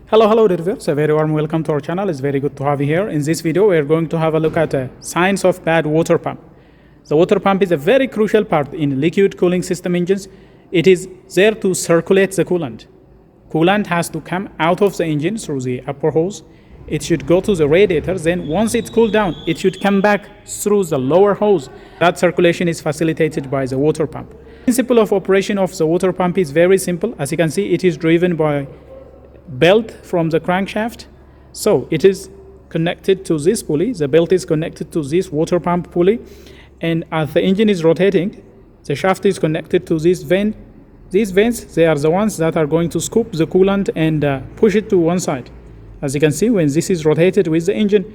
Hello dear viewers, a very warm welcome to our channel. It's very good to have you here. In this video we are going to have a look at signs of bad water pump. The water pump is a very crucial part in liquid cooling system engines. It is there to circulate the coolant. Coolant has to come out of the engine through the upper hose. It should go to the radiator, then once it's cooled down, it should come back through the lower hose. That circulation is facilitated by the water pump. The principle of operation of the water pump is very simple. As you can see, it is driven by belt from the crankshaft. So it is connected to this pulley. The belt is connected to this water pump pulley, and as the engine is rotating, the shaft is connected to this vent. These vents, they are the ones that are going to scoop the coolant and push it to one side. As you can see, when this is rotated with the engine,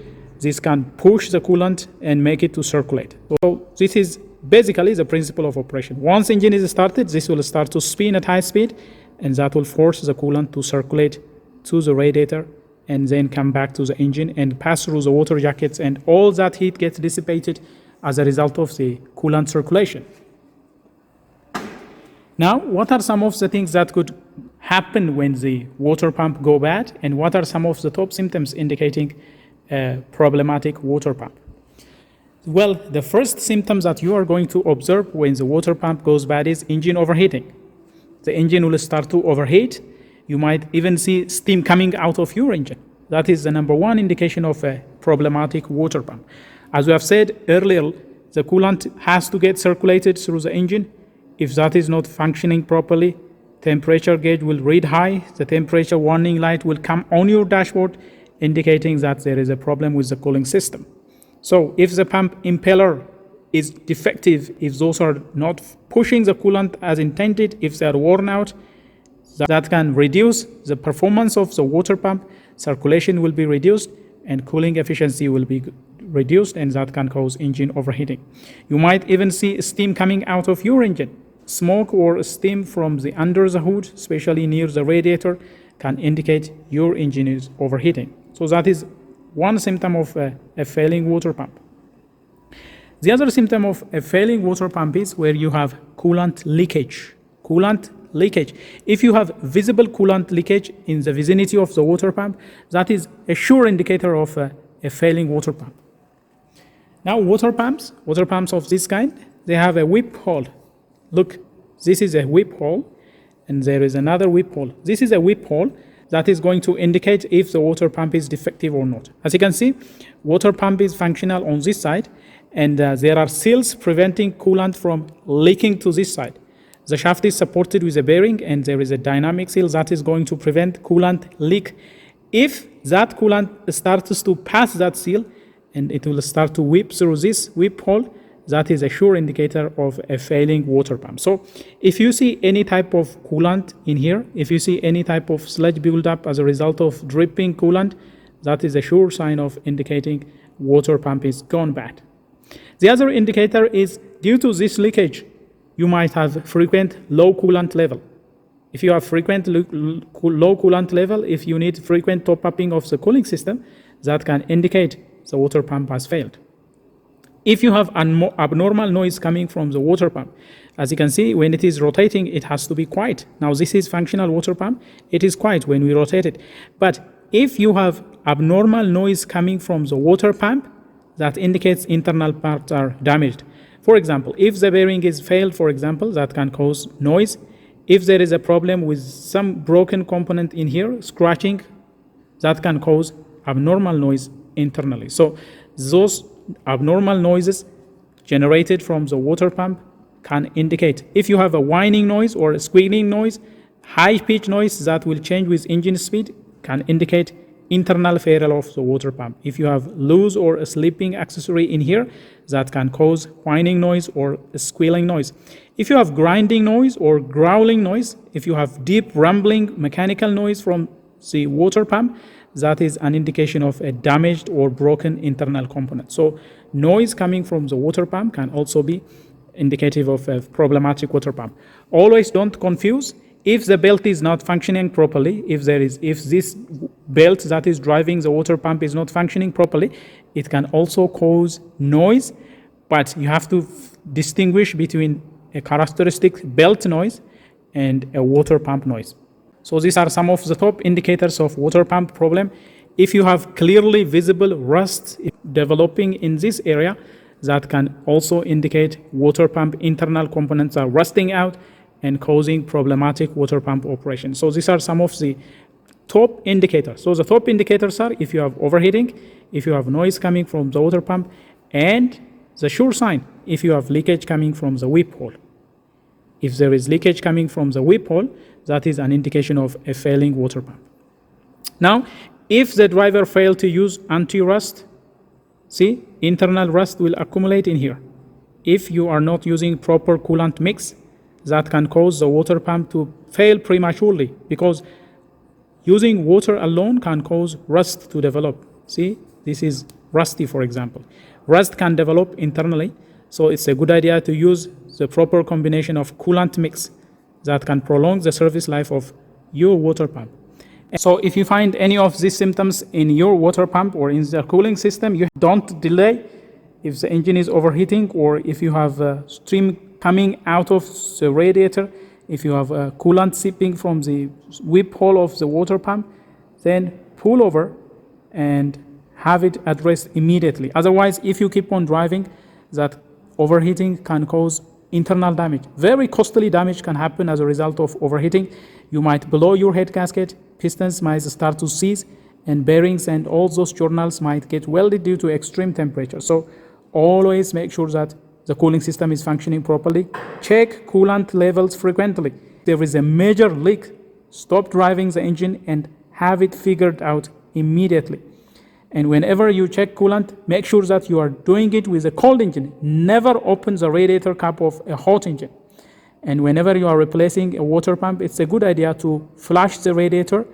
this can push the coolant and make it to circulate. So this is basically the principle of operation. Once engine is started, this will start to spin at high speed, and that will force the coolant to circulate to the radiator and then come back to the engine and pass through the water jackets, and all that heat gets dissipated as a result of the coolant circulation. Now, what are some of the things that could happen when the water pump go bad, and what are some of the top symptoms indicating a problematic water pump? Well, the first symptoms that you are going to observe when the water pump goes bad is engine overheating. The engine will start to overheat. You might even see steam coming out of your engine. That is the number one indication of a problematic water pump. As we have said earlier, the coolant has to get circulated through the engine. If that is not functioning properly, temperature gauge will read high. The temperature warning light will come on your dashboard, indicating that there is a problem with the cooling system. So if the pump impeller is defective, if those are not pushing the coolant as intended, if they are worn out, that can reduce the performance of the water pump. Circulation will be reduced and cooling efficiency will be reduced, and that can cause engine overheating. You might even see steam coming out of your engine. Smoke or steam from the under the hood, especially near the radiator, can indicate your engine is overheating. So that is one symptom of a failing water pump. The other symptom of a failing water pump is where you have coolant leakage. Coolant leakage. If you have visible coolant leakage in the vicinity of the water pump, that is a sure indicator of a failing water pump. Now, water pumps of this kind, they have a whip hole. Look, this is a whip hole, and there is another whip hole. This is a whip hole that is going to indicate if the water pump is defective or not. As you can see, water pump is functional on this side, and there are seals preventing coolant from leaking to this side. The shaft is supported with a bearing, and there is a dynamic seal that is going to prevent coolant leak. If that coolant starts to pass that seal, and it will start to whip through this whip hole, that is a sure indicator of a failing water pump. So if you see any type of coolant in here, if you see any type of sludge buildup as a result of dripping coolant, that is a sure sign of indicating water pump is gone bad. The other indicator is due to this leakage, you might have frequent low coolant level. If you have frequent low coolant level, if you need frequent top-upping of the cooling system, that can indicate the water pump has failed. If you have abnormal noise coming from the water pump, as you can see, when it is rotating, it has to be quiet. Now, this is functional water pump. It is quiet when we rotate it. But if you have abnormal noise coming from the water pump, that indicates internal parts are damaged. For example, if the bearing is failed, for example, that can cause noise. If there is a problem with some broken component in here, scratching, that can cause abnormal noise internally. So those abnormal noises generated from the water pump can indicate. If you have a whining noise or a squealing noise, high-pitched noise that will change with engine speed, can indicate internal failure of the water pump. If you have loose or a slipping accessory in here, that can cause whining noise or a squealing noise. If you have grinding noise or growling noise, if you have deep rumbling mechanical noise from the water pump, that is an indication of a damaged or broken internal component. So noise coming from the water pump can also be indicative of a problematic water pump. Always don't confuse. If the belt is not functioning properly, if this belt that is driving the water pump is not functioning properly, it can also cause noise, but you have to distinguish between a characteristic belt noise and a water pump noise. So these are some of the top indicators of water pump problem. If you have clearly visible rust developing in this area, that can also indicate water pump internal components are rusting out and causing problematic water pump operation. So these are some of the top indicators. So the top indicators are if you have overheating, if you have noise coming from the water pump, and the sure sign if you have leakage coming from the whip hole. If there is leakage coming from the whip hole, that is an indication of a failing water pump. Now, if the driver failed to use anti-rust, see, internal rust will accumulate in here. If you are not using proper coolant mix, that can cause the water pump to fail prematurely, because using water alone can cause rust to develop. See, this is rusty, for example. Rust can develop internally, so it's a good idea to use the proper combination of coolant mix that can prolong the service life of your water pump. So if you find any of these symptoms in your water pump or in the cooling system, you don't delay. If the engine is overheating, or if you have steam coming out of the radiator, if you have coolant seeping from the whip hole of the water pump, then pull over and have it addressed immediately. Otherwise, if you keep on driving, that overheating can cause internal damage. Very costly damage can happen as a result of overheating. You might blow your head gasket, pistons might start to seize, and bearings and all those journals might get welded due to extreme temperature. So always make sure that the cooling system is functioning properly. Check coolant levels frequently. If there is a major leak, stop driving the engine and have it figured out immediately. And whenever you check coolant, make sure that you are doing it with a cold engine. Never open the radiator cap of a hot engine. And whenever you are replacing a water pump, it's a good idea to flush the radiator,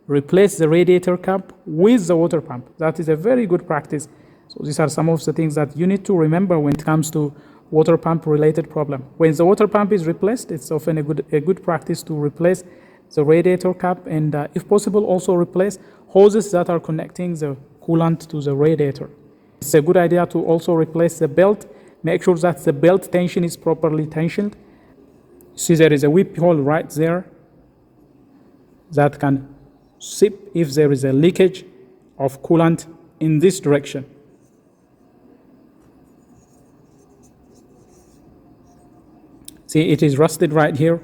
replace the radiator cap with the water pump. That is a very good practice. So these are some of the things that you need to remember when it comes to water pump related problem. When the water pump is replaced, it's often a good practice to replace the radiator cap, and if possible also replace hoses that are connecting the coolant to the radiator. It's a good idea to also replace the belt. Make sure that the belt tension is properly tensioned. See, there is a whip hole right there that can seep if there is a leakage of coolant in this direction. See, it is rusted right here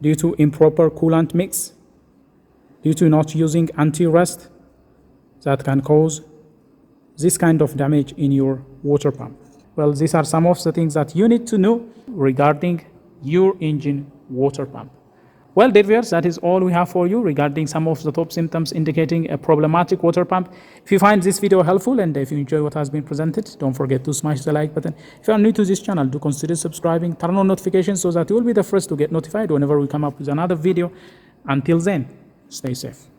due to improper coolant mix, due to not using anti-rust. That can cause this kind of damage in your water pump. Well, these are some of the things that you need to know regarding your engine water pump. Well, dear viewers, that is all we have for you regarding some of the top symptoms indicating a problematic water pump. If you find this video helpful and if you enjoy what has been presented, don't forget to smash the like button. If you are new to this channel, do consider subscribing, turn on notifications so that you will be the first to get notified whenever we come up with another video. Until then, stay safe.